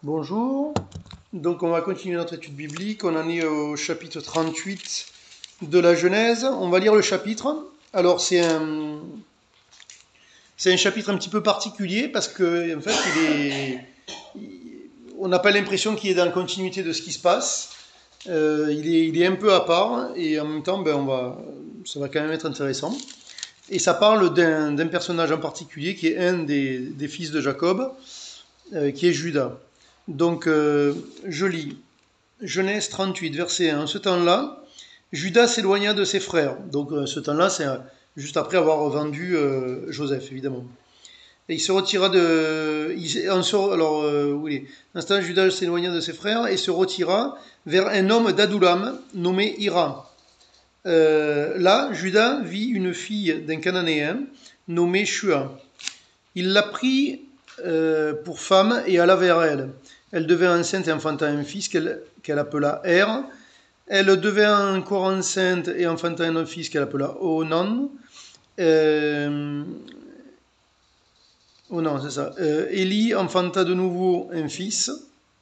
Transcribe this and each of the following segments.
Bonjour, donc on va continuer notre étude biblique, on en est au chapitre 38 de la Genèse, on va lire le chapitre. Alors c'est un chapitre un petit peu particulier parce que en fait on n'a pas l'impression qu'il est dans la continuité de ce qui se passe, il est un peu à part et en même temps ça va quand même être intéressant. Et ça parle d'un personnage en particulier qui est un des fils de Jacob, qui est Judas. Donc, je lis Genèse 38, verset 1. En ce temps-là, Judas s'éloigna de ses frères. Donc, ce temps-là, c'est juste après avoir vendu Joseph, évidemment. Et il se retira de. Oui. En ce temps, Judas s'éloigna de ses frères et se retira vers un homme d'Adoulam nommé Hira. Là, Judas vit une fille d'un Cananéen nommé Shua. Il la prit pour femme et alla vers elle. Elle devint enceinte et enfanta un fils qu'elle appela Er. Elle devint encore enceinte et enfanta un fils qu'elle appela Onan. C'est ça. Élie enfanta de nouveau un fils.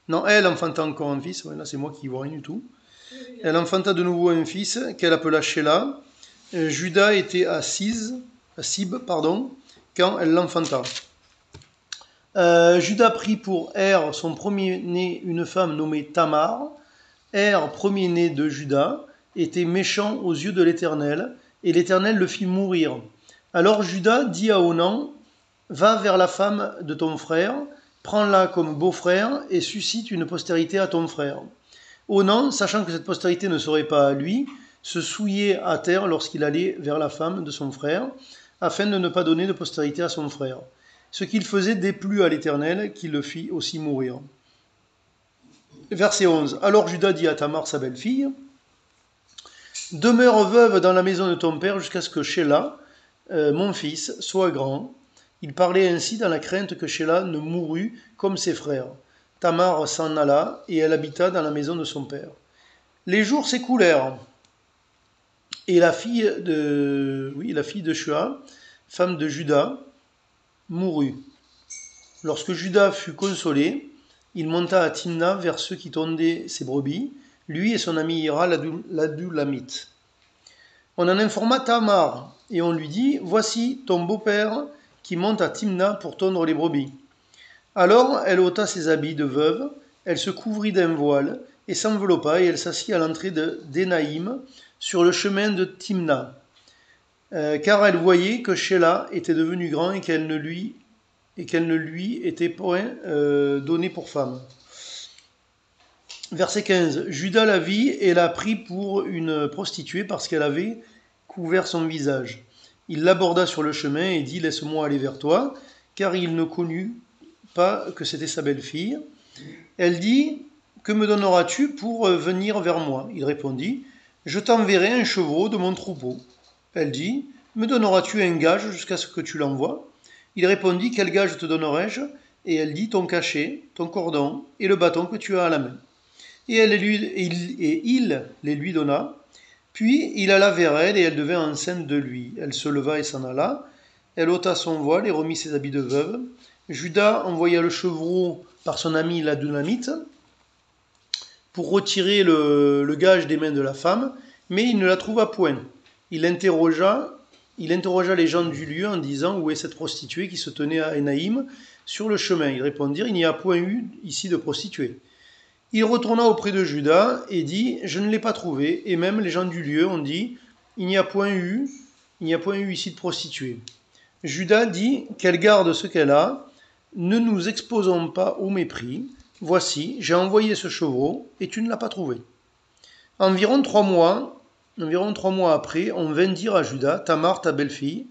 Non, elle enfanta encore un fils. Ouais, là, c'est moi qui ne vois rien du tout. Elle enfanta de nouveau un fils qu'elle appela Sheila. Judas était à Sib, quand elle l'enfanta. Judas prit pour son premier-né une femme nommée Tamar. Premier-né de Judas, était méchant aux yeux de l'Éternel, et l'Éternel le fit mourir. Alors Judas dit à Onan, va vers la femme de ton frère, prends-la comme beau-frère, et suscite une postérité à ton frère. Onan, sachant que cette postérité ne serait pas à lui, se souillait à terre lorsqu'il allait vers la femme de son frère, afin de ne pas donner de postérité à son frère. Ce qu'il faisait déplut à l'Éternel, qui le fit aussi mourir. Verset 11. Alors Judas dit à Tamar, sa belle-fille, demeure veuve dans la maison de ton père jusqu'à ce que Sheila, mon fils, soit grand. Il parlait ainsi dans la crainte que Sheila ne mourût comme ses frères. Tamar s'en alla et elle habita dans la maison de son père. Les jours s'écoulèrent et la fille de Shua, femme de Judas, mourut. Lorsque Judas fut consolé, il monta à Timna vers ceux qui tondaient ses brebis, lui et son ami Hira l'Adulamite. On en informa Tamar, et on lui dit, voici ton beau-père qui monte à Timna pour tondre les brebis. Alors elle ôta ses habits de veuve, elle se couvrit d'un voile, et s'enveloppa, et elle s'assit à l'entrée d'Énaïm, sur le chemin de Timna. Car elle voyait que Sheila était devenu grand et qu'elle ne lui était point donnée pour femme. Verset 15. Judas la vit et la prit pour une prostituée parce qu'elle avait couvert son visage. Il l'aborda sur le chemin et dit, laisse-moi aller vers toi, car il ne connut pas que c'était sa belle-fille. Elle dit, que me donneras-tu pour venir vers moi? Il répondit, je t'enverrai un chevreau de mon troupeau. Elle dit, me donneras-tu un gage jusqu'à ce que tu l'envoies? Il répondit, quel gage te donnerai-je? Et elle dit, ton cachet, ton cordon et le bâton que tu as à la main. Et il les lui donna. Puis il alla vers elle et elle devint enceinte de lui. Elle se leva et s'en alla. Elle ôta son voile et remit ses habits de veuve. Judas envoya le chevreau par son ami l'Adulamite pour retirer le gage des mains de la femme, mais il ne la trouva point. Il interrogea les gens du lieu en disant, où est cette prostituée qui se tenait à Énaïm sur le chemin? Ils répondirent, il n'y a point eu ici de prostituée. Il retourna auprès de Judas et dit, je ne l'ai pas trouvée, et même les gens du lieu ont dit, il n'y a point eu ici de prostituée. Judas dit, qu'elle garde ce qu'elle a, ne nous exposons pas au mépris, voici, j'ai envoyé ce chevreau, et tu ne l'as pas trouvé. Environ 3 mois après, on vint dire à Judas, Tamar, ta belle-fille,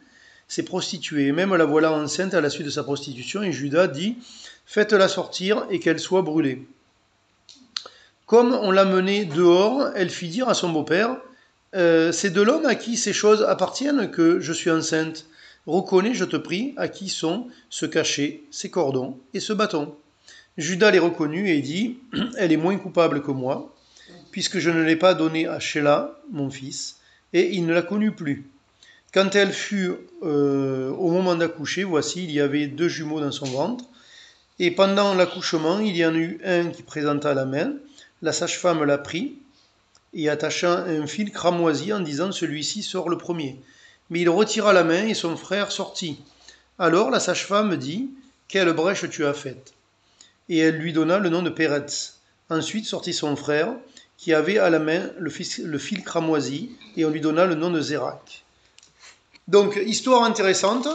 s'est prostituée, même la voilà enceinte à la suite de sa prostitution, et Judas dit, faites-la sortir et qu'elle soit brûlée. Comme on l'a menée dehors, elle fit dire à son beau-père, c'est de l'homme à qui ces choses appartiennent que je suis enceinte. Reconnais, je te prie, à qui sont ce cachet, ces cordons et ce bâton. Judas les reconnut et dit, elle est moins coupable que moi, puisque je ne l'ai pas donnée à Sheila, mon fils, et il ne la connut plus. Quand elle fut au moment d'accoucher, voici, il y avait 2 jumeaux dans son ventre. Et pendant l'accouchement, il y en eut un qui présenta la main. La sage-femme l'a pris et attacha un fil cramoisi en disant « Celui-ci sort le premier ». Mais il retira la main et son frère sortit. Alors la sage-femme dit « Quelle brèche tu as faite ?» Et elle lui donna le nom de Péretz. Ensuite sortit son frère, qui avait à la main le fil cramoisi, et on lui donna le nom de Zérak. Donc, histoire intéressante,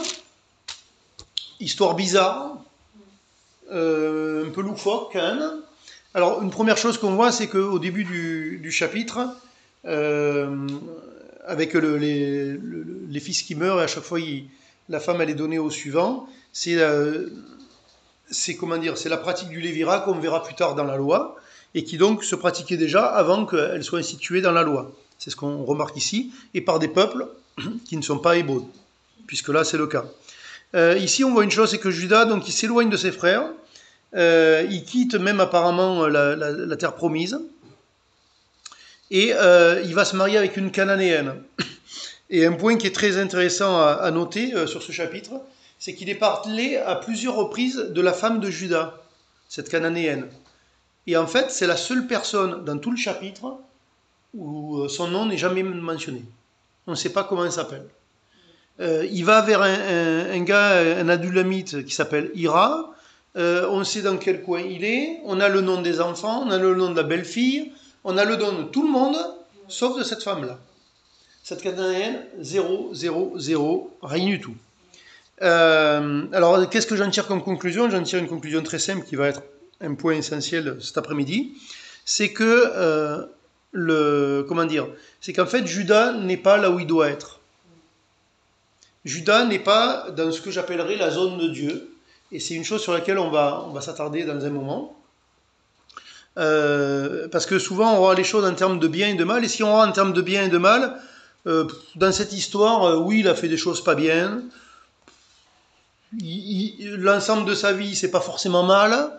histoire bizarre, un peu loufoque quand même. Alors, une première chose qu'on voit, c'est qu'au début du chapitre, avec les fils qui meurent, et à chaque fois, la femme, elle est donnée au suivant, c'est la pratique du lévirat qu'on verra plus tard dans la loi, et qui donc se pratiquait déjà avant qu'elle soit instituée dans la loi. C'est ce qu'on remarque ici, et par des peuples qui ne sont pas hébreux, puisque là c'est le cas. Ici on voit une chose, c'est que Judas, donc, il s'éloigne de ses frères, il quitte même apparemment la terre promise, et il va se marier avec une cananéenne. Et un point qui est très intéressant à noter sur ce chapitre, c'est qu'il est parlé à plusieurs reprises de la femme de Judas, cette cananéenne. Et en fait, c'est la seule personne dans tout le chapitre où son nom n'est jamais mentionné. On ne sait pas comment elle s'appelle. Il va vers un gars, un adulamite qui s'appelle Ira. On sait dans quel coin il est. On a le nom des enfants, on a le nom de la belle-fille, on a le nom de tout le monde, sauf de cette femme-là. Cette cananéenne, 0, 0, 0, rien du tout. Alors, qu'est-ce que j'en tire comme conclusion? J'en tire une conclusion très simple qui va être un point essentiel cet après-midi. C'est que, c'est qu'en fait, Judas n'est pas là où il doit être. Judas n'est pas dans ce que j'appellerais la zone de Dieu. Et c'est une chose sur laquelle on va s'attarder dans un moment. Parce que souvent, on voit les choses en termes de bien et de mal. Et si on voit en termes de bien et de mal, dans cette histoire, oui, il a fait des choses pas bien. L'ensemble de sa vie, c'est pas forcément mal.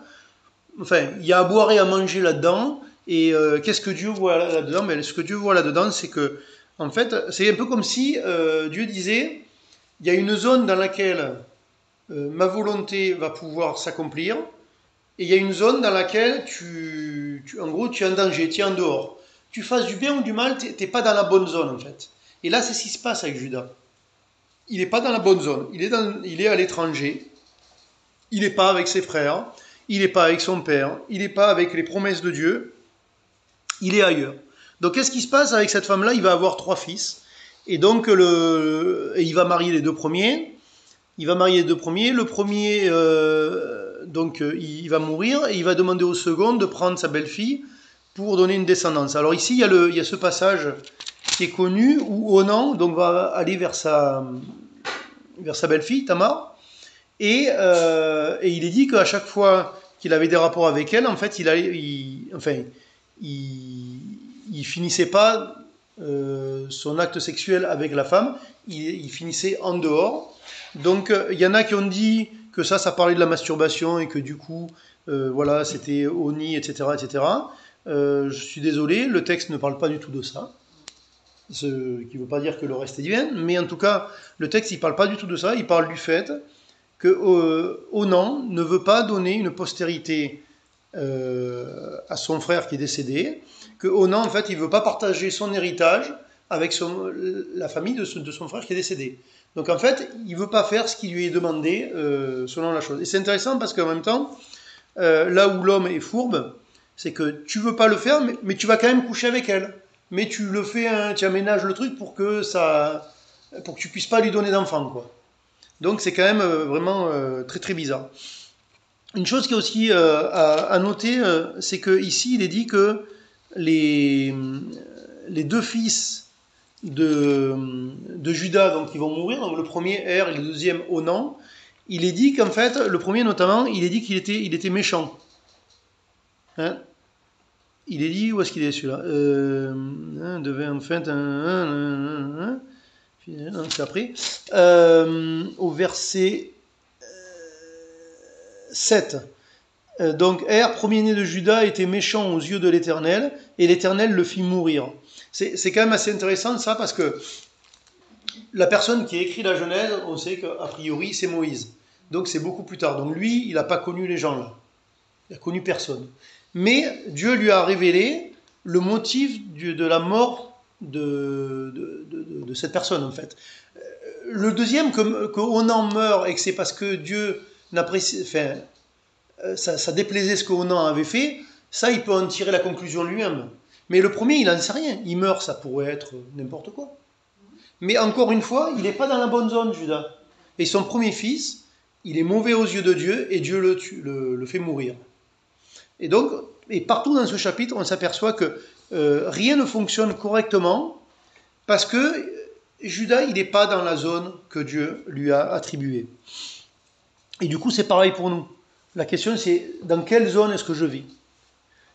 Enfin, il y a à boire et à manger là-dedans. Et qu'est-ce que Dieu voit là-dedans? Mais ce que Dieu voit là-dedans, c'est que, en fait, c'est un peu comme si Dieu disait, il y a une zone dans laquelle ma volonté va pouvoir s'accomplir, et il y a une zone dans laquelle en gros, tu es en danger, tu es en dehors. Tu fasses du bien ou du mal, tu n'es pas dans la bonne zone, en fait. Et là, c'est ce qui se passe avec Judas. Il n'est pas dans la bonne zone. Il est à l'étranger. Il n'est pas avec ses frères. Il n'est pas avec son père. Il n'est pas avec les promesses de Dieu. Il est ailleurs. Donc, qu'est-ce qui se passe avec cette femme-là? Il va avoir 3 fils. Et donc, il va marier les 2 premiers. Le premier, il va mourir. Et il va demander au second de prendre sa belle-fille pour donner une descendance. Alors ici, il y a ce passage qui est connu où Onan donc, va aller vers sa belle-fille, Tamar. Et il est dit qu'à chaque fois qu'il avait des rapports avec elle, en fait, il finissait pas son acte sexuel avec la femme, il finissait en dehors. Donc, il y en a qui ont dit que ça parlait de la masturbation et que du coup, voilà, c'était honni, etc., etc. Je suis désolé, le texte ne parle pas du tout de ça. Ce qui ne veut pas dire que le reste est divin, mais en tout cas, le texte, il ne parle pas du tout de ça, il parle du fait que Onan ne veut pas donner une postérité à son frère qui est décédé, que Onan, en fait, il ne veut pas partager son héritage avec la famille de son frère qui est décédé. Donc, en fait, il ne veut pas faire ce qui lui est demandé selon la chose. Et c'est intéressant parce qu'en même temps, là où l'homme est fourbe, c'est que tu ne veux pas le faire, mais tu vas quand même coucher avec elle. Mais tu le fais, tu aménages le truc pour que tu puisses pas lui donner d'enfant, quoi. Donc c'est quand même vraiment très très bizarre. Une chose qui est aussi à noter, c'est que ici il est dit que les 2 fils de Judas, donc ils vont mourir, donc le premier Er et le deuxième Onan. Il est dit qu'en fait le premier notamment, il est dit qu'il était méchant. Hein? Il est dit, où est-ce qu'il est celui-là devait en fait c'est après. Au verset 7. Donc, premier-né de Judas, était méchant aux yeux de l'Éternel, et l'Éternel le fit mourir. C'est quand même assez intéressant ça, parce que la personne qui a écrit la Genèse, on sait qu'a priori c'est Moïse. Donc c'est beaucoup plus tard. Donc lui, il n'a pas connu les gens là. Il n'a connu personne. Mais Dieu lui a révélé le motif de la mort de cette personne, en fait. Le deuxième, que Onan meurt et que c'est parce que Dieu n'apprécie, enfin, ça déplaisait ce que Onan avait fait, ça, il peut en tirer la conclusion lui-même. Mais le premier, il n'en sait rien. Il meurt, ça pourrait être n'importe quoi. Mais encore une fois, il n'est pas dans la bonne zone, Judas. Et son premier fils, il est mauvais aux yeux de Dieu et Dieu le fait mourir. Et donc, et partout dans ce chapitre, on s'aperçoit que rien ne fonctionne correctement parce que Judas, il n'est pas dans la zone que Dieu lui a attribuée. Et du coup, c'est pareil pour nous. La question, c'est dans quelle zone est-ce que je vis?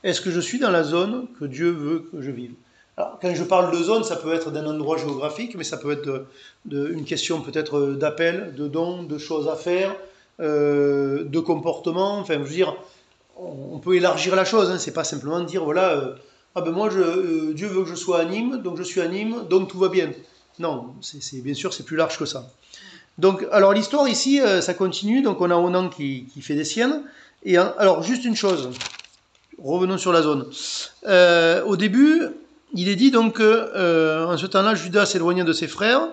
Est-ce que je suis dans la zone que Dieu veut que je vive? Alors, quand je parle de zone, ça peut être d'un endroit géographique, mais ça peut être une question peut-être d'appel, de don, de choses à faire, de comportement. Enfin, je veux dire, on peut élargir la chose. Hein, c'est pas simplement dire, voilà, moi, Dieu veut que je sois à Nîmes, donc je suis à Nîmes, donc tout va bien. Non, bien sûr, c'est plus large que ça. Donc, alors l'histoire ici, ça continue. Donc, on a Onan qui fait des siennes. Et alors, juste une chose. Revenons sur la zone. Au début, il est dit donc en ce temps-là, Judas s'éloigna de ses frères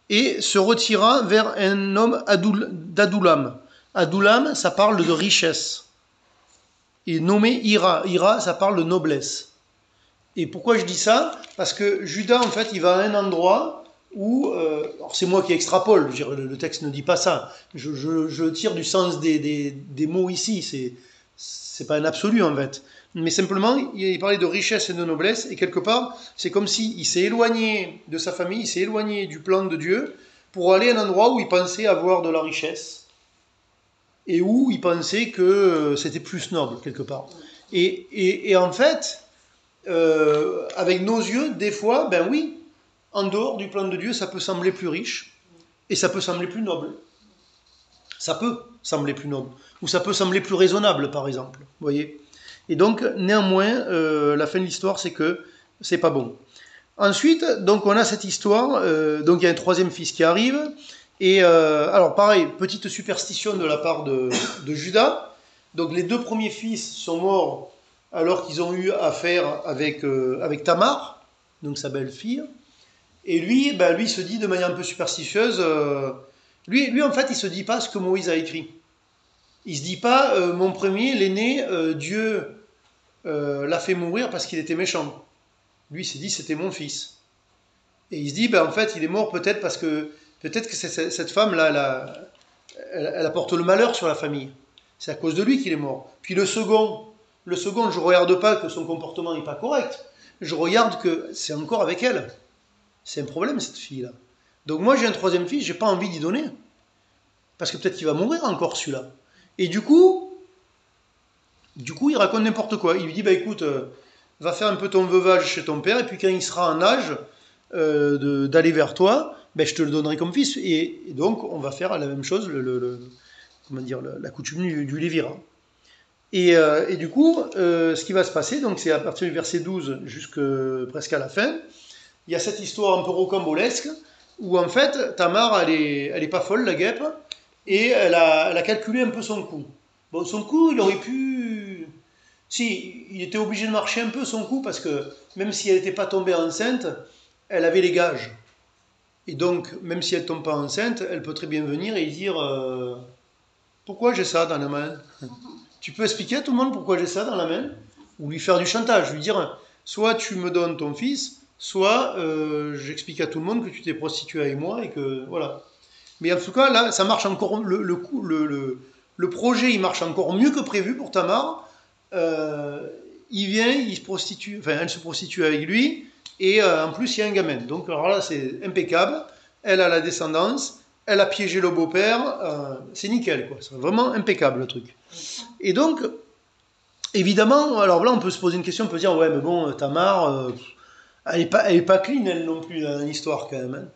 et se retira vers un homme d'Adoulam. Adoulam, ça parle de richesse. Et nommé Ira. Ira, ça parle de noblesse. Et pourquoi je dis ça? Parce que Judas, en fait, il va à un endroit où... alors c'est moi qui extrapole, je veux dire, le texte ne dit pas ça. Je tire du sens des mots ici. C'est pas un absolu, en fait. Mais simplement, il parlait de richesse et de noblesse, et quelque part, c'est comme s'il s'est éloigné de sa famille, il s'est éloigné du plan de Dieu, pour aller à un endroit où il pensait avoir de la richesse, et où il pensait que c'était plus noble, quelque part. Et en fait, avec nos yeux, des fois, ben oui, en dehors du plan de Dieu, ça peut sembler plus riche, et ça peut sembler plus noble. Ça peut sembler plus noble, ou ça peut sembler plus raisonnable, par exemple, vous voyez. Et donc, néanmoins, la fin de l'histoire, c'est que c'est pas bon. Ensuite, donc, on a cette histoire, donc il y a un troisième fils qui arrive, et alors pareil, petite superstition de la part de Judas, donc les deux premiers fils sont morts alors qu'ils ont eu affaire avec Tamar, donc sa belle-fille, et lui, lui se dit de manière un peu superstitieuse, lui en fait il se dit pas ce que Moïse a écrit. Il se dit pas, mon premier, l'aîné, Dieu l'a fait mourir parce qu'il était méchant. Lui, il s'est dit, c'était mon fils. Et il se dit, en fait, il est mort peut-être parce que cette femme-là, elle apporte le malheur sur la famille. C'est à cause de lui qu'il est mort. Puis le second, je ne regarde pas que son comportement n'est pas correct. Je regarde que c'est encore avec elle. C'est un problème, cette fille-là. Donc moi, j'ai un troisième fils, j'ai pas envie d'y donner. Parce que peut-être qu'il va mourir encore, celui-là. Et du coup, il raconte n'importe quoi. Il lui dit, écoute, va faire un peu ton veuvage chez ton père, et puis quand il sera en âge d'aller vers toi, je te le donnerai comme fils. Et donc, on va faire la même chose, la coutume du lévira. Et du coup, ce qui va se passer, donc c'est à partir du verset 12 presque à la fin, il y a cette histoire un peu rocambolesque, où en fait, Tamar, elle est pas folle, la guêpe, et elle a calculé un peu son coup. Bon, son coup, il aurait pu... Si, il était obligé de marcher un peu son coup, parce que même si elle n'était pas tombée enceinte, elle avait les gages. Et donc, même si elle ne tombe pas enceinte, elle peut très bien venir et dire pourquoi j'ai ça dans la main? Tu peux expliquer à tout le monde pourquoi j'ai ça dans la main? Ou lui faire du chantage, lui dire soit tu me donnes ton fils, soit j'explique à tout le monde que tu t'es prostitué avec moi et que voilà. Mais en tout cas, là, ça marche encore. Le projet, il marche encore mieux que prévu pour Tamar. Il vient, il se prostitue, enfin, elle se prostitue avec lui, et en plus, il y a un gamin. Donc, alors là, c'est impeccable. Elle a la descendance, elle a piégé le beau-père. C'est nickel, quoi. C'est vraiment impeccable, le truc. Et donc, évidemment, alors là, on peut se poser une question, on peut dire, ouais, mais bon, Tamar, elle est pas clean, elle non plus, dans l'histoire, quand même.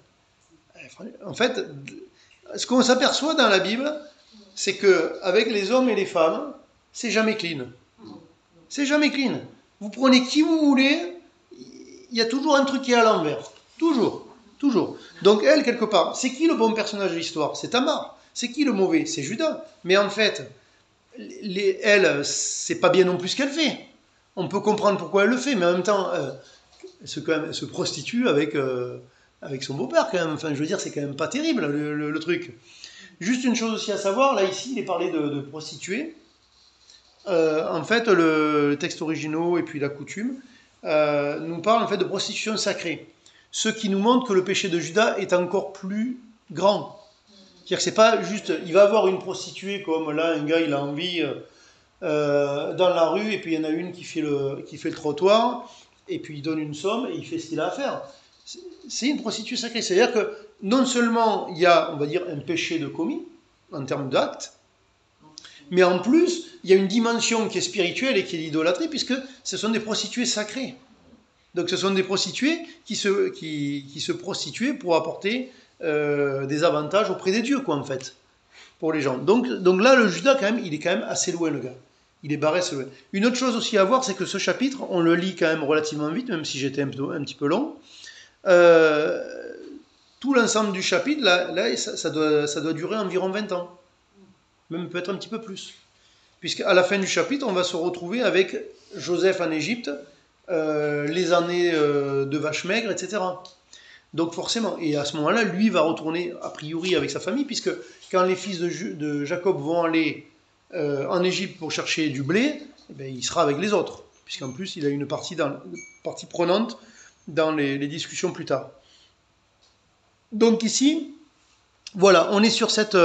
Hein. En fait, ce qu'on s'aperçoit dans la Bible, c'est que avec les hommes et les femmes, c'est jamais clean. C'est jamais clean. Vous prenez qui vous voulez, il y a toujours un truc qui est à l'envers. Toujours. Toujours. Donc elle, quelque part, c'est qui le bon personnage de l'histoire? C'est Tamar. C'est qui le mauvais? C'est Judas. Mais en fait, elle, c'est pas bien non plus ce qu'elle fait. On peut comprendre pourquoi elle le fait, mais en même temps, elle se prostitue avec son beau-père quand même. Enfin, je veux dire, c'est quand même pas terrible le truc. Juste une chose aussi à savoir, là ici, il est parlé de prostituées. En fait, le texte originaux et puis la coutume nous parle en fait de prostitution sacrée. Ce qui nous montre que le péché de Judas est encore plus grand. C'est-à-dire que c'est pas juste, il va avoir une prostituée comme là, un gars, il a envie dans la rue, et puis il y en a une qui fait le trottoir, et puis il donne une somme, et il fait ce qu'il a à faire. C'est une prostituée sacrée. C'est-à-dire que non seulement il y a, on va dire, un péché de commis, en termes d'actes, mais en plus, il y a une dimension qui est spirituelle et qui est l'idolâtrie, puisque ce sont des prostituées sacrées. Donc ce sont des prostituées qui se prostituaient pour apporter des avantages auprès des dieux, quoi, en fait, pour les gens. Donc là, le Judas, quand même, il est quand même assez loin, le gars. Il est barré assez loin. Une autre chose aussi à voir, c'est que ce chapitre, on le lit quand même relativement vite, même si j'étais un petit peu long. Tout l'ensemble du chapitre, là ça doit durer environ 20 ans. Même peut-être un petit peu plus. Puisqu'à la fin du chapitre, on va se retrouver avec Joseph en Égypte, les années de vaches maigres, etc. Donc forcément, et à ce moment-là, lui va retourner a priori avec sa famille, puisque quand les fils de Jacob vont aller en Égypte pour chercher du blé, eh bien, il sera avec les autres, puisqu'en plus il a une partie prenante dans les discussions plus tard. Donc ici, voilà, on est sur cette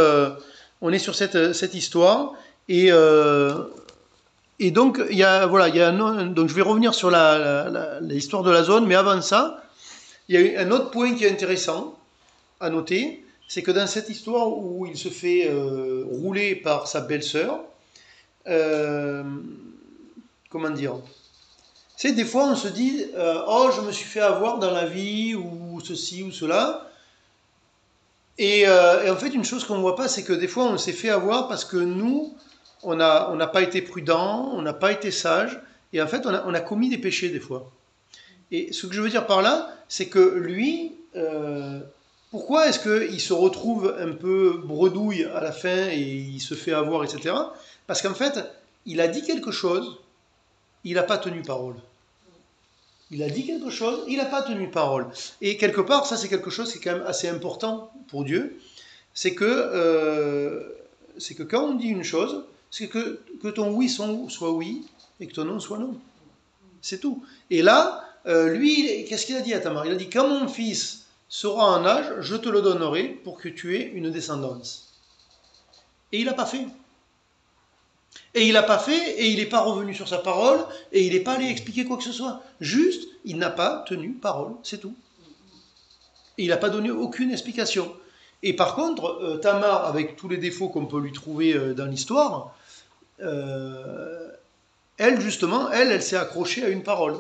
histoire, et donc donc je vais revenir sur l'histoire de la zone, mais avant ça, il y a un autre point qui est intéressant à noter, c'est que dans cette histoire où il se fait rouler par sa belle-sœur, comment dire, c'est des fois on se dit oh, je me suis fait avoir dans la vie, ou ceci ou cela. Et en fait, une chose qu'on ne voit pas, c'est que des fois on s'est fait avoir parce que nous, on n'a pas été prudent, on n'a pas été sage, et en fait on a commis des péchés des fois. Et ce que je veux dire par là, c'est que lui, pourquoi est-ce qu'il se retrouve un peu bredouille à la fin et il se fait avoir, etc. Parce qu'en fait, il a dit quelque chose, il n'a pas tenu parole. Il a dit quelque chose, il n'a pas tenu parole. Et quelque part, ça c'est quelque chose qui est quand même assez important pour Dieu, c'est que quand on dit une chose, c'est que ton oui soit oui et que ton non soit non. C'est tout. Et là, lui, qu'est-ce qu'il a dit à Tamar? Il a dit, quand mon fils sera en âge, je te le donnerai pour que tu aies une descendance. Et il n'a pas fait. Et il n'a pas fait, et il n'est pas revenu sur sa parole, et il n'est pas allé expliquer quoi que ce soit. Juste, il n'a pas tenu parole, c'est tout. Et il n'a pas donné aucune explication. Et par contre, Tamar, avec tous les défauts qu'on peut lui trouver dans l'histoire, elle, justement, elle s'est accrochée à une parole.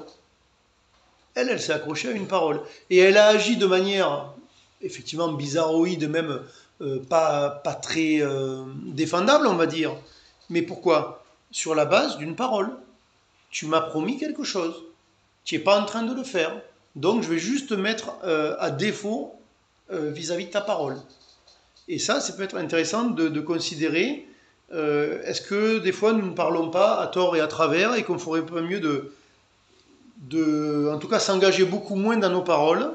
Elle s'est accrochée à une parole. Et elle a agi de manière, effectivement, bizarroïde, même pas très défendable, on va dire. Mais pourquoi? Sur la base d'une parole. Tu m'as promis quelque chose. Tu n'es pas en train de le faire. Donc je vais juste te mettre à défaut vis-à-vis de ta parole. Et ça peut être intéressant de considérer. Est-ce que des fois nous ne parlons pas à tort et à travers, et qu'on ferait pas mieux en tout cas, s'engager beaucoup moins dans nos paroles,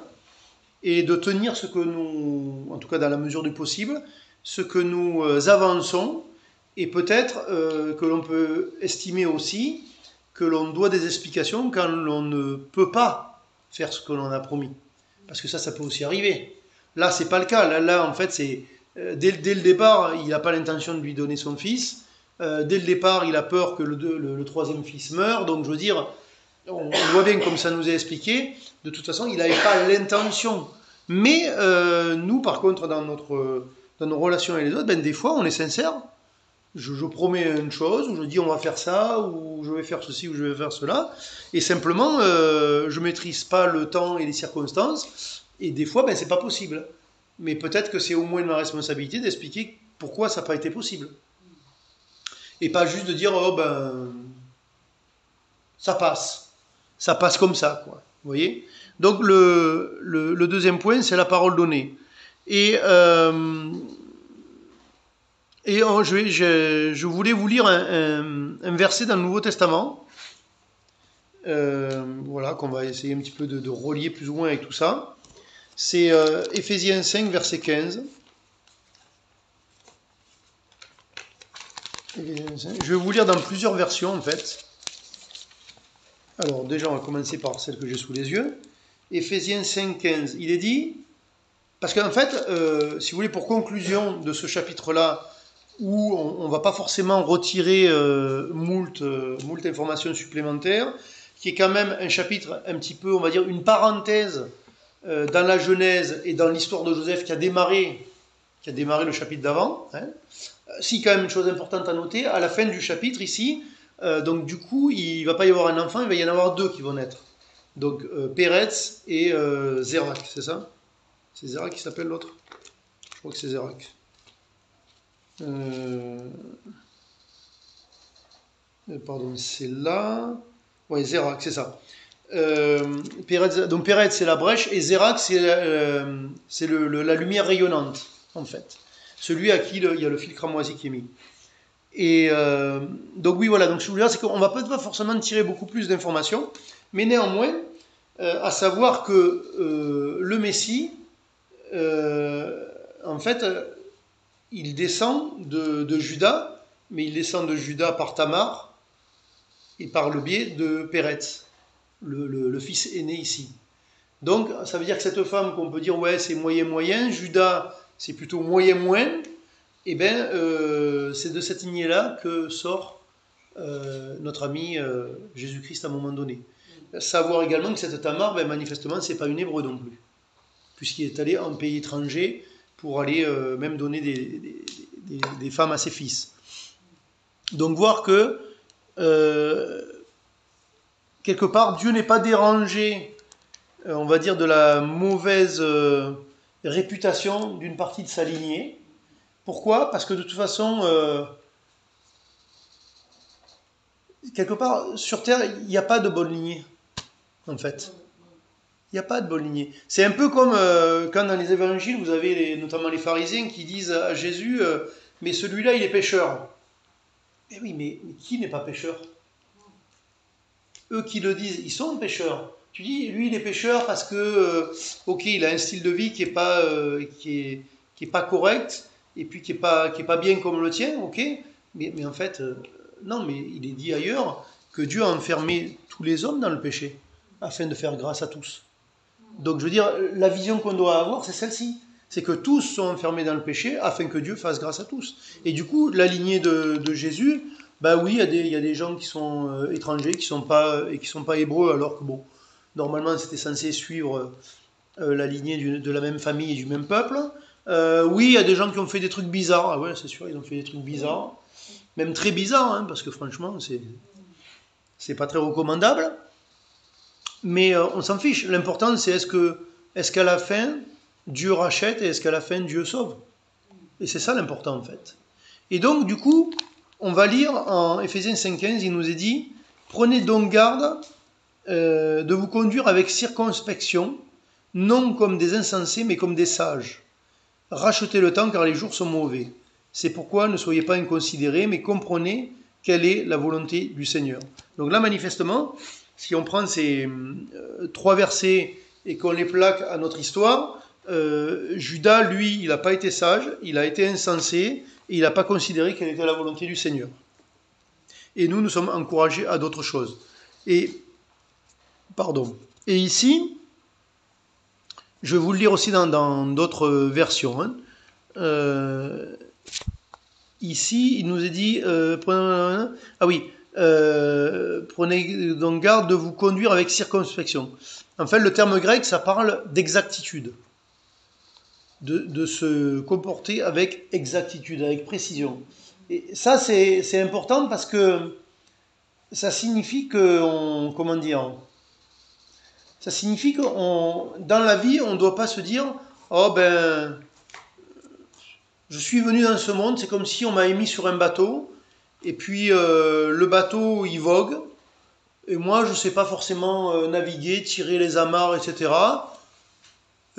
et de tenir ce que nous, en tout cas dans la mesure du possible, ce que nous avançons, et peut-être que l'on peut estimer aussi que l'on doit des explications quand l'on ne peut pas faire ce que l'on a promis. Parce que ça peut aussi arriver. Là, c'est pas le cas. Là en fait, c'est dès le départ, il n'a pas l'intention de lui donner son fils. Dès le départ, il a peur que le troisième fils meure. Donc, je veux dire, on voit bien, comme ça nous est expliqué, de toute façon, il n'avait pas l'intention. Mais nous, par contre, dans nos relations avec les autres, des fois, on est sincère. Je promets une chose, ou je dis on va faire ça, ou je vais faire ceci, ou je vais faire cela, et simplement, je ne maîtrise pas le temps et les circonstances, et des fois, c'est pas possible. Mais peut-être que c'est au moins ma responsabilité d'expliquer pourquoi ça n'a pas été possible. Et pas juste de dire, oh ça passe comme ça, quoi. Vous voyez? Donc le deuxième point, c'est la parole donnée. Et Et je voulais vous lire un verset dans le Nouveau Testament, voilà, qu'on va essayer un petit peu de relier plus ou moins avec tout ça. C'est Éphésiens 5, verset 15. Je vais vous lire dans plusieurs versions, en fait. Alors, déjà, on va commencer par celle que j'ai sous les yeux. Éphésiens 5, 15. Il est dit, parce qu'en fait, si vous voulez, pour conclusion de ce chapitre-là, où on ne va pas forcément retirer moult informations supplémentaires, qui est quand même un chapitre un petit peu, on va dire, une parenthèse dans la Genèse et dans l'histoire de Joseph qui a démarré le chapitre d'avant. Hein. Si, quand même, une chose importante à noter, à la fin du chapitre, ici, donc du coup, il ne va pas y avoir un enfant, il va y en avoir deux qui vont naître. Donc, Péretz et Zérak, c'est ça? C'est Zérak qui s'appelle l'autre? Je crois que c'est Zérak. Pardon, c'est là. Ouais, Zérak, c'est ça. Donc Péretz, c'est la brèche, et Zérak, c'est la lumière rayonnante, en fait. Celui à qui il y a le fil cramoisi qui est mis. Et donc oui, voilà, donc ce que je voulais dire, c'est qu'on va peut-être pas forcément tirer beaucoup plus d'informations, mais néanmoins, à savoir que le Messie, en fait, il descend de Juda, mais il descend de Juda par Tamar et par le biais de Péretz, le fils aîné ici. Donc, ça veut dire que cette femme qu'on peut dire, ouais, c'est moyen-moyen, Juda, c'est plutôt moyen-moins, et bien, c'est de cette lignée-là que sort notre ami Jésus-Christ à un moment donné. Savoir également que cette Tamar, ben, manifestement, c'est pas une Hébreu non plus, puisqu'il est allé en pays étranger pour aller même donner des femmes à ses fils. Donc voir que quelque part Dieu n'est pas dérangé, on va dire, de la mauvaise réputation d'une partie de sa lignée. Pourquoi? Parce que de toute façon, quelque part sur Terre, il n'y a pas de bonne lignée, en fait. Il n'y a pas de bonne lignée. C'est un peu comme quand dans les évangiles, vous avez notamment les pharisiens qui disent à Jésus, mais celui-là, il est pécheur. Mais oui, mais qui n'est pas pécheur? Eux qui le disent, ils sont pécheurs. Tu dis, lui, il est pécheur parce que, ok, il a un style de vie qui est pas correct, et puis qui est pas bien comme le tien, ok, mais en fait, non, mais il est dit ailleurs que Dieu a enfermé tous les hommes dans le péché, afin de faire grâce à tous. Donc, je veux dire, la vision qu'on doit avoir, c'est celle-ci. C'est que tous sont enfermés dans le péché afin que Dieu fasse grâce à tous. Et du coup, la lignée de Jésus, bah oui, il y a des gens qui sont étrangers, qui sont pas hébreux, alors que bon, normalement, c'était censé suivre la lignée de la même famille et du même peuple. Oui, il y a des gens qui ont fait des trucs bizarres. Ah ouais, c'est sûr, ils ont fait des trucs bizarres. Même très bizarres, hein, parce que franchement, c'est pas très recommandable. Mais on s'en fiche. L'important, c'est est-ce qu'à la fin, Dieu rachète et est-ce qu'à la fin, Dieu sauve? Et c'est ça l'important, en fait. Et donc, du coup, on va lire en Éphésiens 5,15, il nous est dit, prenez donc garde de vous conduire avec circonspection, non comme des insensés, mais comme des sages. Rachetez le temps, car les jours sont mauvais. C'est pourquoi ne soyez pas inconsidérés, mais comprenez quelle est la volonté du Seigneur. Donc là, manifestement, si on prend ces trois versets et qu'on les plaque à notre histoire, Judas, lui, il n'a pas été sage, il a été insensé, et il n'a pas considéré quelle était la volonté du Seigneur. Et nous sommes encouragés à d'autres choses. Et ici, je vais vous le lire aussi dans d'autres versions. Hein. Ici, il nous est dit, prenez donc garde de vous conduire avec circonspection. En fait, le terme grec, ça parle d'exactitude. De se comporter avec exactitude, avec précision. Et ça, c'est important parce que ça signifie ça signifie que dans la vie, on ne doit pas se dire, oh ben, je suis venu dans ce monde, c'est comme si on m'avait mis sur un bateau, et puis le bateau, il vogue, et moi, je ne sais pas forcément naviguer, tirer les amarres, etc.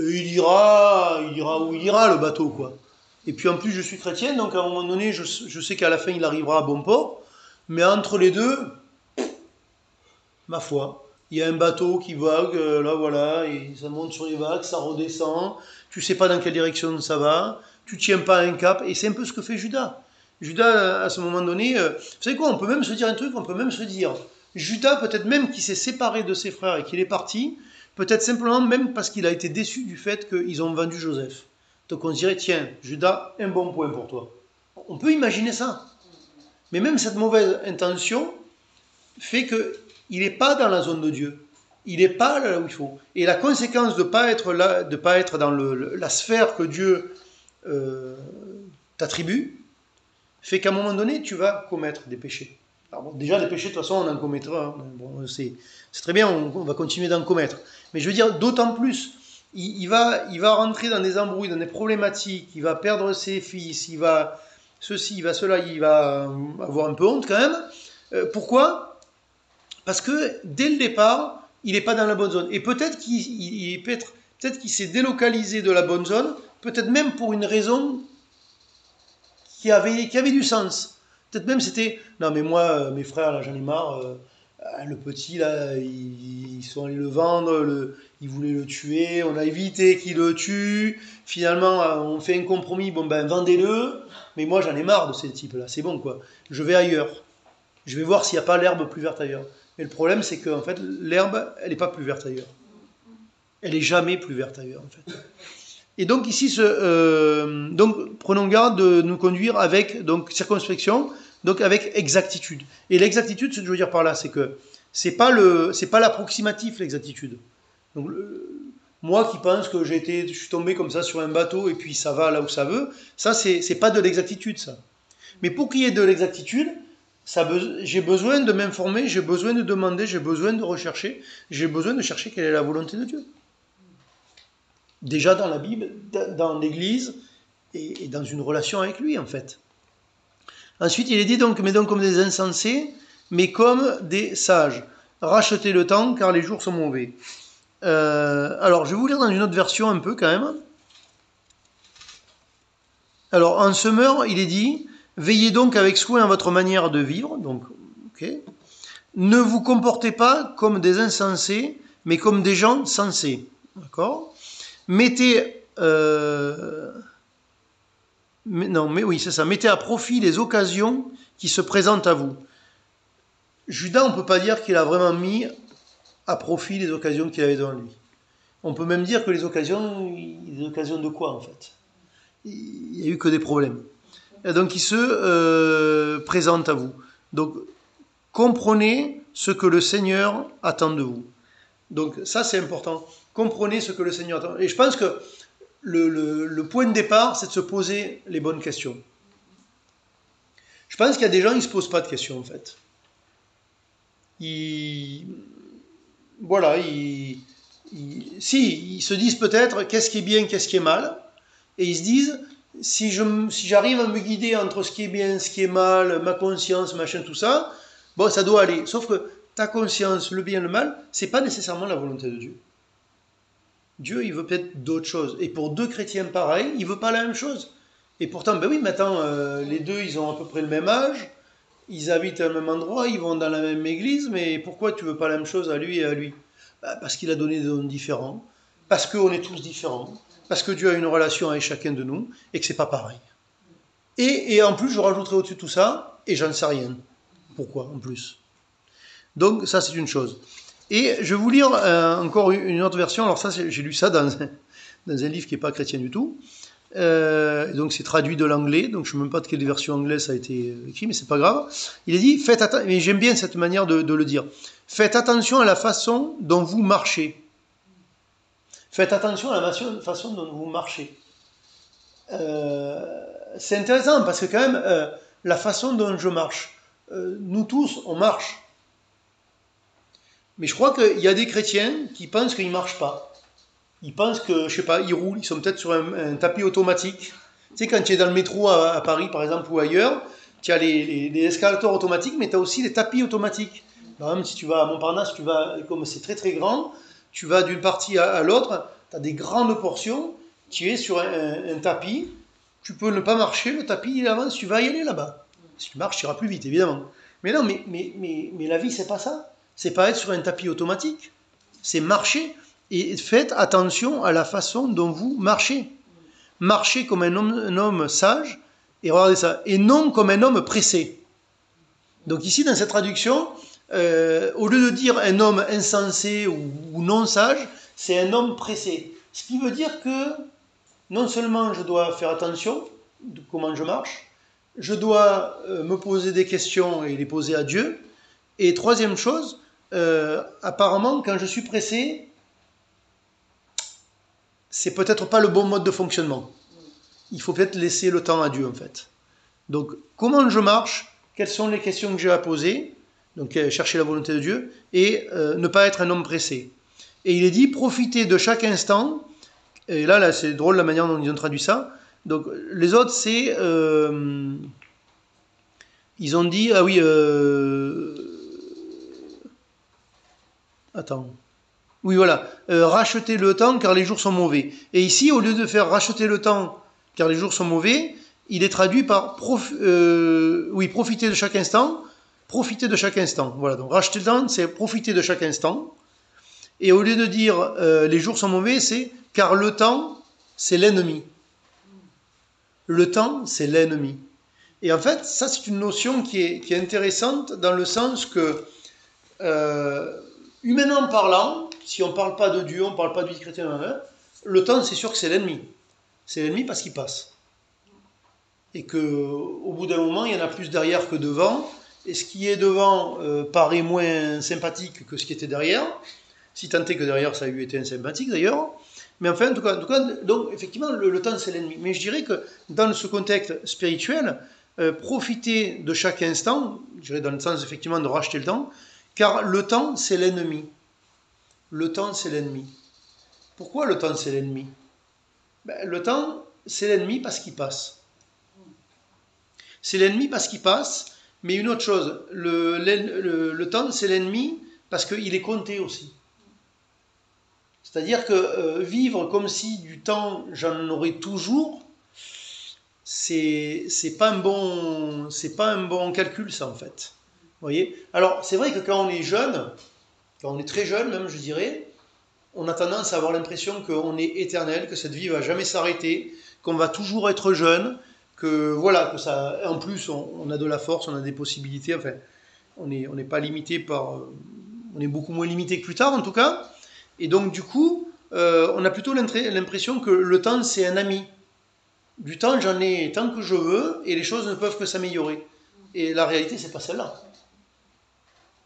Et il ira où il ira, le bateau, quoi. Et puis en plus, je suis chrétien, donc à un moment donné, je sais qu'à la fin, il arrivera à bon port. Mais entre les deux, ma foi, il y a un bateau qui vogue, là voilà, et ça monte sur les vagues, ça redescend. Tu sais pas dans quelle direction ça va. Tu tiens pas un cap. Et c'est un peu ce que fait Judas. Judas, à ce moment donné, vous savez quoi, on peut même se dire un truc, on peut même se dire, Judas, peut-être même qu'il s'est séparé de ses frères et qu'il est parti, peut-être simplement même parce qu'il a été déçu du fait qu'ils ont vendu Joseph. Donc on se dirait, tiens, Judas, un bon point pour toi. On peut imaginer ça. Mais même cette mauvaise intention fait qu'il n'est pas dans la zone de Dieu. Il n'est pas là où il faut. Et la conséquence de ne pas être là, de pas être dans la sphère que Dieu t'attribue, fait qu'à un moment donné, tu vas commettre des péchés. Alors bon, déjà, des péchés, de toute façon, on en commettra. Hein. Bon, c'est très bien, on va continuer d'en commettre. Mais je veux dire, d'autant plus, il va rentrer dans des embrouilles, dans des problématiques, il va perdre ses fils, il va ceci, il va cela, il va avoir un peu honte quand même. Pourquoi ? Parce que dès le départ, il n'est pas dans la bonne zone. Et peut-être qu'il s'est délocalisé de la bonne zone, peut-être même pour une raison qui avait du sens. Peut-être même c'était, non mais moi, mes frères, là j'en ai marre, le petit là, ils sont allés le vendre, ils voulaient le tuer, on a évité qu'il le tue, finalement on fait un compromis, bon ben vendez-le, mais moi j'en ai marre de ces types-là, c'est bon quoi, je vais ailleurs, je vais voir s'il n'y a pas l'herbe plus verte ailleurs. Mais le problème c'est que en fait l'herbe, elle n'est pas plus verte ailleurs. Elle n'est jamais plus verte ailleurs en fait. Et donc ici, donc prenons garde de nous conduire avec donc circonspection, donc avec exactitude. Et l'exactitude, ce que je veux dire par là, c'est que c'est pas l'approximatif l'exactitude. Donc moi qui pense que je suis tombé comme ça sur un bateau et puis ça va là où ça veut, ça c'est pas de l'exactitude ça. Mais pour qu'il y ait de l'exactitude, j'ai besoin de m'informer, j'ai besoin de demander, j'ai besoin de rechercher, j'ai besoin de chercher quelle est la volonté de Dieu. Déjà dans la Bible, dans l'Église, et dans une relation avec lui, en fait. Ensuite, il est dit donc, mais donc comme des insensés, mais comme des sages. Rachetez le temps, car les jours sont mauvais. Alors, je vais vous lire dans une autre version un peu, quand même. Alors, en semeur, il est dit, veillez donc avec soin à votre manière de vivre, donc, ok. Ne vous comportez pas comme des insensés, mais comme des gens sensés, d'accord. Mettez mettez à profit les occasions qui se présentent à vous. Judas, on ne peut pas dire qu'il a vraiment mis à profit les occasions qu'il avait devant lui. On peut même dire que les occasions de quoi en fait ? Il n'y a eu que des problèmes. Et donc il se présente à vous. Donc comprenez ce que le Seigneur attend de vous. Donc ça c'est important. Comprenez ce que le Seigneur attend. Et je pense que le point de départ, c'est de se poser les bonnes questions. Je pense qu'il y a des gens, ils ne se posent pas de questions, en fait. Ils se disent peut-être qu'est-ce qui est bien, qu'est-ce qui est mal, et ils se disent, si j'arrive à me guider entre ce qui est bien, ce qui est mal, ma conscience, machin, tout ça, bon, ça doit aller. Sauf que ta conscience, le bien, le mal, c'est pas nécessairement la volonté de Dieu. Dieu, il veut peut-être d'autres choses. Et pour deux chrétiens pareils, il veut pas la même chose. Et pourtant, ben oui, maintenant, les deux, ils ont à peu près le même âge, ils habitent au même endroit, ils vont dans la même église, mais pourquoi tu veux pas la même chose à lui et à lui ? Ben, parce qu'il a donné des dons différents, parce qu'on est tous différents, parce que Dieu a une relation avec chacun de nous, et que c'est pas pareil. Et en plus, je rajouterai au-dessus de tout ça, et j'en sais rien. Pourquoi, en plus ? Donc, ça, c'est une chose. Et je vais vous lire encore une autre version. Alors ça, j'ai lu ça dans un livre qui n'est pas chrétien du tout. Donc c'est traduit de l'anglais. Donc je ne sais même pas de quelle version anglaise ça a été écrit, mais c'est pas grave. Il est dit, mais j'aime bien cette manière de le dire. Faites attention à la façon dont vous marchez. Faites attention à la façon dont vous marchez. C'est intéressant parce que quand même, la façon dont je marche, nous tous, on marche. Mais je crois qu'il y a des chrétiens qui pensent qu'ils ne marchent pas. Ils pensent que, je sais pas, ils roulent, ils sont peut-être sur un tapis automatique. Tu sais, quand tu es dans le métro à Paris, par exemple, ou ailleurs, tu as les escalators automatiques, mais tu as aussi les tapis automatiques. Par exemple, si tu vas à Montparnasse, comme c'est très très grand, tu vas d'une partie à l'autre, tu as des grandes portions, tu es sur un tapis, tu peux ne pas marcher, le tapis il avance, tu vas y aller là-bas. Si tu marches, tu iras plus vite, évidemment. Mais non, mais la vie, c'est pas ça. C'est pas être sur un tapis automatique. C'est marcher. Et faites attention à la façon dont vous marchez. Marchez comme un homme sage, et regardez ça, et non comme un homme pressé. Donc ici, dans cette traduction, au lieu de dire un homme insensé ou non sage, c'est un homme pressé. Ce qui veut dire que non seulement je dois faire attention de comment je marche, je dois me poser des questions et les poser à Dieu. Et troisième chose, apparemment, quand je suis pressé, c'est peut-être pas le bon mode de fonctionnement. Il faut peut-être laisser le temps à Dieu, en fait. Donc, comment je marche? Quelles sont les questions que j'ai à poser? Donc, chercher la volonté de Dieu et ne pas être un homme pressé. Et il est dit, profitez de chaque instant. Et là c'est drôle la manière dont ils ont traduit ça. Donc, les autres, c'est... ils ont dit, ah oui, attends. Oui, voilà. Racheter le temps car les jours sont mauvais. Et ici, au lieu de faire racheter le temps car les jours sont mauvais, il est traduit par profiter de chaque instant. Profiter de chaque instant. Voilà. Donc, racheter le temps, c'est profiter de chaque instant. Et au lieu de dire les jours sont mauvais, c'est car le temps, c'est l'ennemi. Le temps, c'est l'ennemi. Et en fait, ça, c'est une notion qui est intéressante dans le sens que, humainement parlant, si on ne parle pas de Dieu, on ne parle pas du chrétien, le temps, c'est sûr que c'est l'ennemi. C'est l'ennemi parce qu'il passe. Et qu'au bout d'un moment, il y en a plus derrière que devant. Et ce qui est devant paraît moins sympathique que ce qui était derrière. Si tant est que derrière, ça a eu été sympathique d'ailleurs. Mais enfin, en tout cas donc effectivement, le temps, c'est l'ennemi. Mais je dirais que dans ce contexte spirituel, profiter de chaque instant, je dirais dans le sens effectivement de racheter le temps, car le temps, c'est l'ennemi. Le temps, c'est l'ennemi. Pourquoi le temps, c'est l'ennemi? Le temps, c'est l'ennemi parce qu'il passe. C'est l'ennemi parce qu'il passe, mais une autre chose, le temps, c'est l'ennemi parce qu'il est compté aussi. C'est-à-dire que vivre comme si du temps, j'en aurais toujours, c'est pas un bon calcul, ça, en fait. Vous voyez? Alors, c'est vrai que quand on est jeune, quand on est très jeune même, je dirais, on a tendance à avoir l'impression qu'on est éternel, que cette vie ne va jamais s'arrêter, qu'on va toujours être jeune, que voilà, que ça. En plus, on a de la force, on a des possibilités. Enfin, on n'est pas limité par. On est beaucoup moins limité que plus tard, en tout cas. Et donc, du coup, on a plutôt l'impression que le temps, c'est un ami. Du temps, j'en ai tant que je veux, et les choses ne peuvent que s'améliorer. Et la réalité, c'est pas celle-là.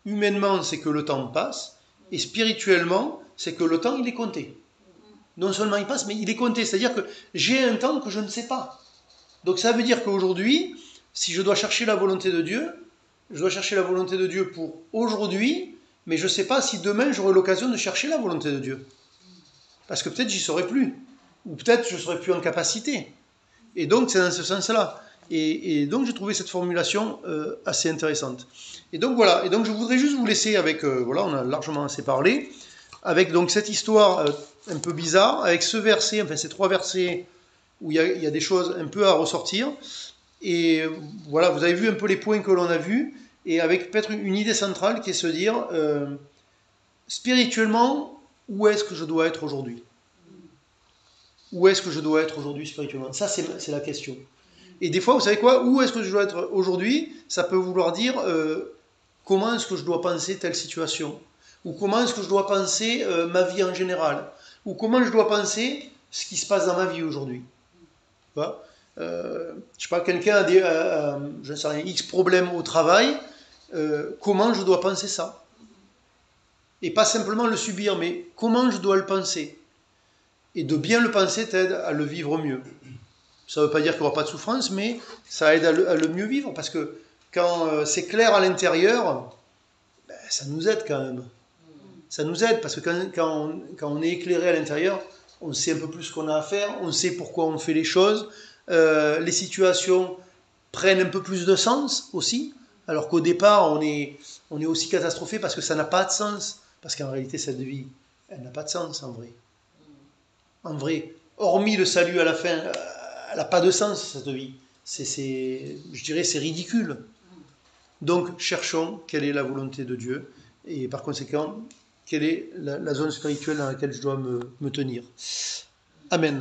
Humainement, c'est que le temps passe, et spirituellement, c'est que le temps, il est compté. Non seulement il passe, mais il est compté. C'est-à-dire que j'ai un temps que je ne sais pas. Donc ça veut dire qu'aujourd'hui, si je dois chercher la volonté de Dieu, je dois chercher la volonté de Dieu pour aujourd'hui, mais je ne sais pas si demain j'aurai l'occasion de chercher la volonté de Dieu. Parce que peut-être j'y serai plus. Ou peut-être je ne serai plus en capacité. Et donc c'est dans ce sens-là. Et donc j'ai trouvé cette formulation assez intéressante. Et donc voilà. Et donc je voudrais juste vous laisser avec, voilà, on a largement assez parlé, avec donc cette histoire un peu bizarre, avec ce verset, enfin ces trois versets où il y a des choses un peu à ressortir. Et voilà, vous avez vu un peu les points que l'on a vus, et avec peut-être une idée centrale qui est se dire, spirituellement, où est-ce que je dois être aujourd'hui? Où est-ce que je dois être aujourd'hui spirituellement? Ça, c'est la question. Et des fois, vous savez quoi? Où est-ce que je dois être aujourd'hui? Ça peut vouloir dire comment est-ce que je dois penser telle situation? Ou comment est-ce que je dois penser ma vie en général? Ou comment je dois penser ce qui se passe dans ma vie aujourd'hui? Je sais pas, quelqu'un a je ne sais rien, X problèmes au travail, comment je dois penser ça? Et pas simplement le subir, mais comment je dois le penser? Et de bien le penser t'aide à le vivre mieux. Ça ne veut pas dire qu'il n'y aura pas de souffrance, mais ça aide à le mieux vivre, parce que quand c'est clair à l'intérieur, ça nous aide quand même. Ça nous aide, parce que quand on est éclairé à l'intérieur, on sait un peu plus ce qu'on a à faire, on sait pourquoi on fait les choses, les situations prennent un peu plus de sens aussi, alors qu'au départ, on est aussi catastrophé parce que ça n'a pas de sens, parce qu'en réalité, cette vie, elle n'a pas de sens en vrai. En vrai, hormis le salut à la fin, elle n'a pas de sens, cette vie. Je dirais, c'est ridicule. Donc, cherchons quelle est la volonté de Dieu, et par conséquent, quelle est la zone spirituelle dans laquelle je dois me tenir. Amen.